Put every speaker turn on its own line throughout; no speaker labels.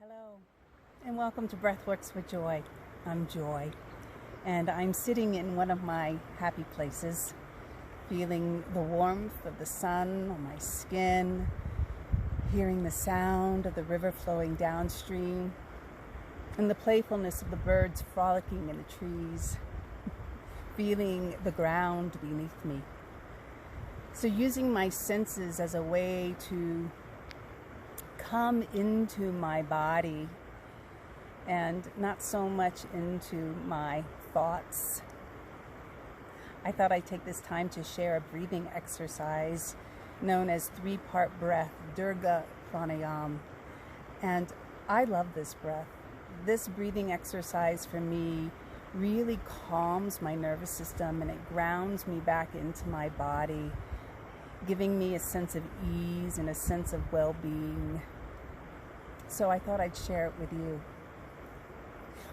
Hello, and welcome to Breathworks with Joy. I'm Joy, and I'm sitting in one of my happy places, feeling the warmth of the sun on my skin, hearing the sound of the river flowing downstream, and the playfulness of the birds frolicking in the trees, feeling the ground beneath me. So using my senses as a way to come into my body and not so much into my thoughts. I thought I'd take this time to share a breathing exercise known as ThreePart Breath, Dirga Pranayama. And I love this breath. This breathing exercise for me really calms my nervous system and it grounds me back into my body, giving me a sense of ease and a sense of well-being. So I thought I'd share it with you.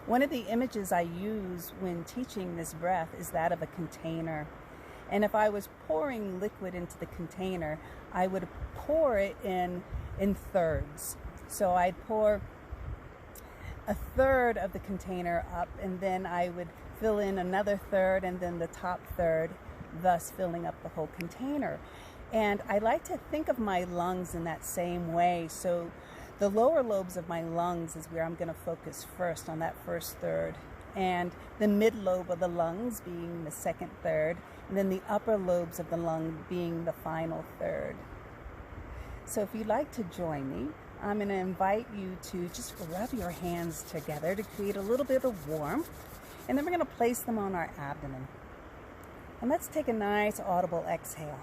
One of the images I use when teaching this breath is that of a container. And if I was pouring liquid into the container, I would pour it in thirds. So I'd pour a third of the container up, and then I would fill in another third, and then the top third, thus filling up the whole container. And I like to think of my lungs in that same way. So the lower lobes of my lungs is where I'm going to focus first, on that first third. And the mid lobe of the lungs being the second third. And then the upper lobes of the lung being the final third. So if you'd like to join me, I'm going to invite you to just rub your hands together to create a little bit of warmth. And then we're going to place them on our abdomen. And let's take a nice audible exhale.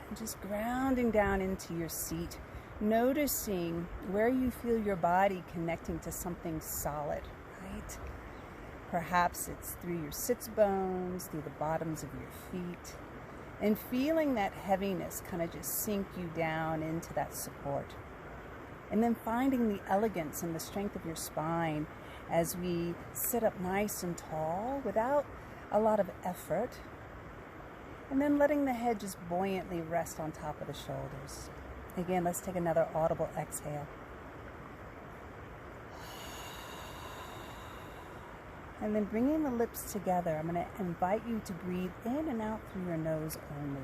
And just grounding down into your seat, noticing where you feel your body connecting to something solid, right? Perhaps it's through your sits bones, through the bottoms of your feet, and feeling that heaviness kind of just sink you down into that support. And then finding the elegance and the strength of your spine as we sit up nice and tall without a lot of effort. And then letting the head just buoyantly rest on top of the shoulders. Again, let's take another audible exhale. And then bringing the lips together, I'm going to invite you to breathe in and out through your nose only.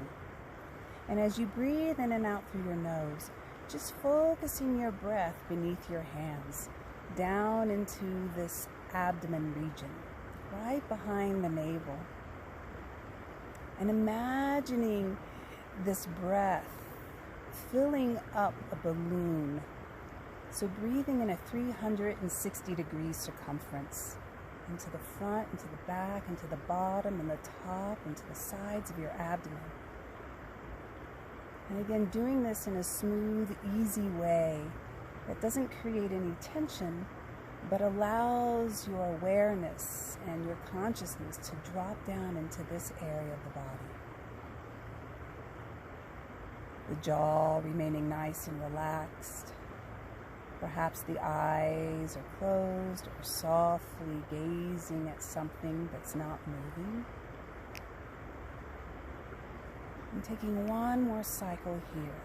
And as you breathe in and out through your nose, just focusing your breath beneath your hands, down into this abdomen region, right behind the navel. And imagining this breath filling up a balloon. So breathing in a 360-degree circumference, into the front, into the back, into the bottom, and the top, into the sides of your abdomen. And again, doing this in a smooth, easy way that doesn't create any tension, but allows your awareness and your consciousness to drop down into this area of the body. The jaw remaining nice and relaxed. Perhaps the eyes are closed or softly gazing at something that's not moving. And taking one more cycle here.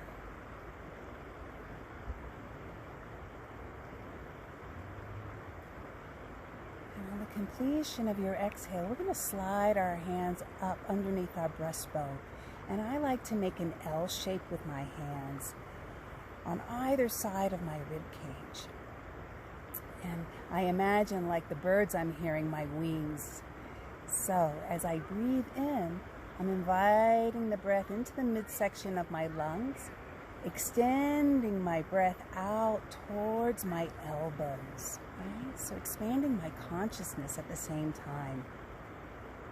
And on the completion of your exhale, we're going to slide our hands up underneath our breastbone. And I like to make an L shape with my hands on either side of my rib cage. And I imagine, like the birds I'm hearing, my wings. So as I breathe in, I'm inviting the breath into the midsection of my lungs, extending my breath out towards my elbows, right? So expanding my consciousness at the same time.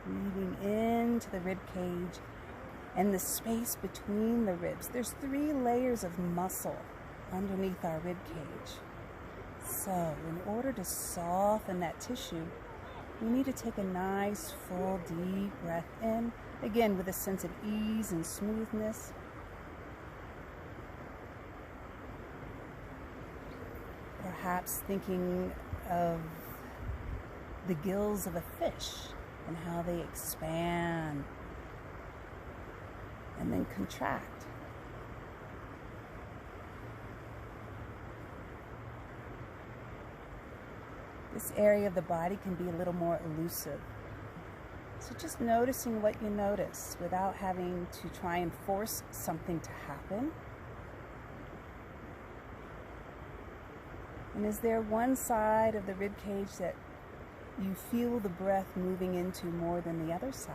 Breathing into the rib cage and the space between the ribs. There's 3 layers of muscle underneath our rib cage. So in order to soften that tissue, we need to take a nice, full, deep breath in, again with a sense of ease and smoothness. Perhaps thinking of the gills of a fish and how they expand and then contract. This area of the body can be a little more elusive. So just noticing what you notice without having to try and force something to happen. And is there one side of the rib cage that you feel the breath moving into more than the other side?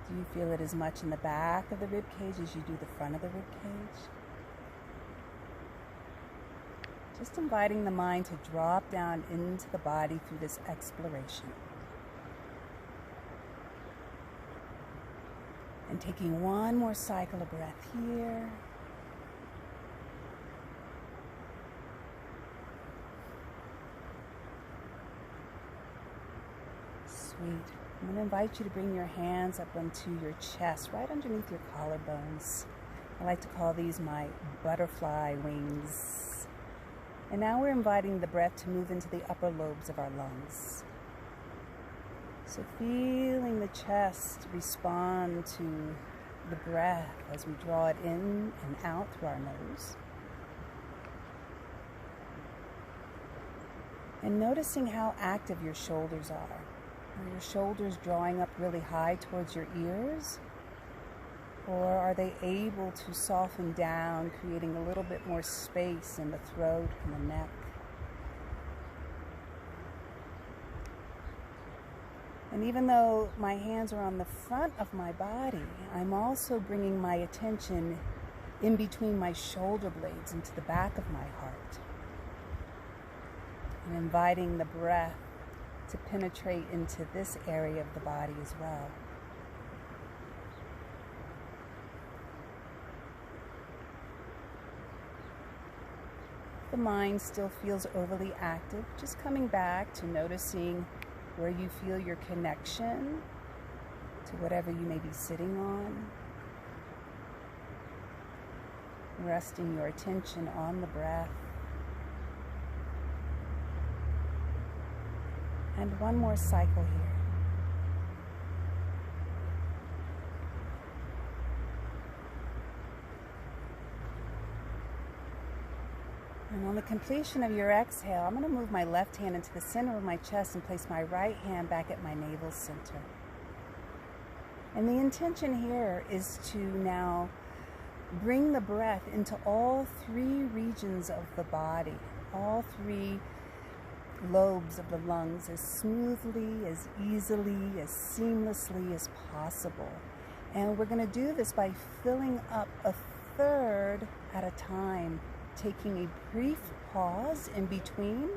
Do you feel it as much in the back of the rib cage as you do the front of the rib cage? Just inviting the mind to drop down into the body through this exploration. And taking one more cycle of breath here. Sweet. I'm going to invite you to bring your hands up onto your chest, right underneath your collarbones. I like to call these my butterfly wings. And now we're inviting the breath to move into the upper lobes of our lungs. So feeling the chest respond to the breath as we draw it in and out through our nose. And noticing how active your shoulders are. Are your shoulders drawing up really high towards your ears? Or are they able to soften down, creating a little bit more space in the throat and the neck? And even though my hands are on the front of my body, I'm also bringing my attention in between my shoulder blades into the back of my heart. And inviting the breath to penetrate into this area of the body as well. The mind still feels overly active, just coming back to noticing where you feel your connection to whatever you may be sitting on. Resting your attention on the breath. And one more cycle here. And on the completion of your exhale, I'm going to move my left hand into the center of my chest and place my right hand back at my navel center. And the intention here is to now bring the breath into all three regions of the body, all three lobes of the lungs, as smoothly, as easily, as seamlessly as possible. And we're going to do this by filling up a third at a time, taking a brief pause in between,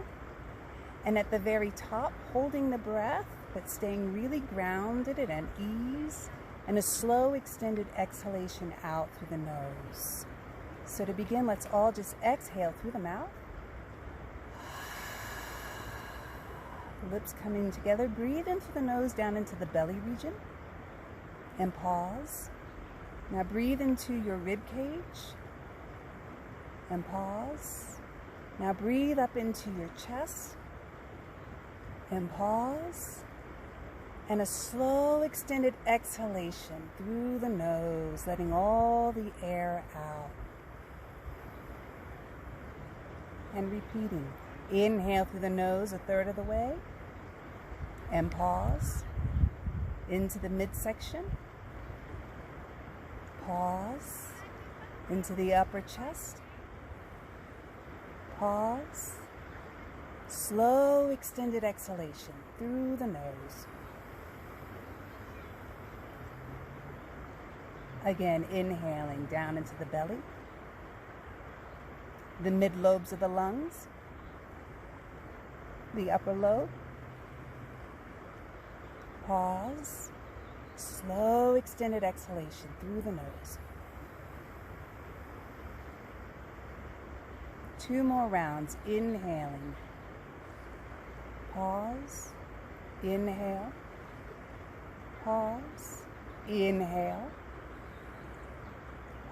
and at the very top, holding the breath, but staying really grounded and at ease, and a slow extended exhalation out through the nose. So to begin, let's all just exhale through the mouth. The lips coming together. Breathe in through the nose down into the belly region, and pause. Now breathe into your rib cage, and pause. Now breathe up into your chest, and pause. And a slow extended exhalation through the nose, letting all the air out. And repeating. Inhale through the nose a third of the way, and pause. Into the midsection. Pause. Into the upper chest. Pause. Slow extended exhalation through the nose. Again, inhaling down into the belly, the mid lobes of the lungs, the upper lobe. Pause. Slow extended exhalation through the nose. 2 more rounds. Inhaling. Pause. Inhale. Pause. Inhale.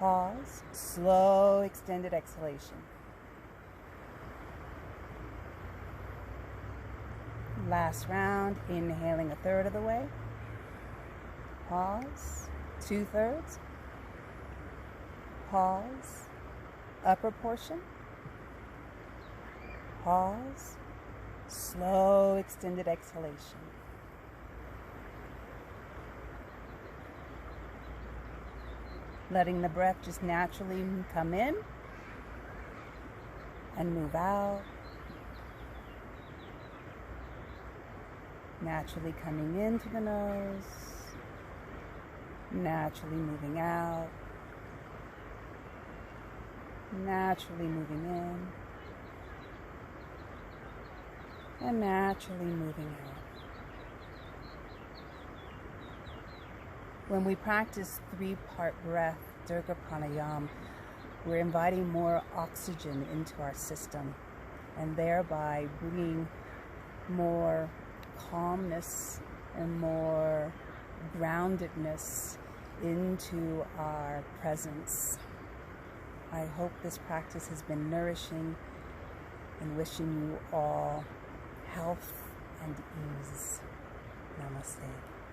Pause. Slow extended exhalation. Last round. Inhaling a third of the way. Pause. 2/3. Pause. Upper portion. Pause. Slow, extended exhalation. Letting the breath just naturally come in and move out. Naturally coming in through the nose. Naturally moving out. Naturally moving in. And naturally moving out. When we practice 3-part breath, Dirga Pranayama, we're inviting more oxygen into our system and thereby bringing more calmness and more groundedness into our presence. I hope this practice has been nourishing and wishing you all health and ease. Namaste.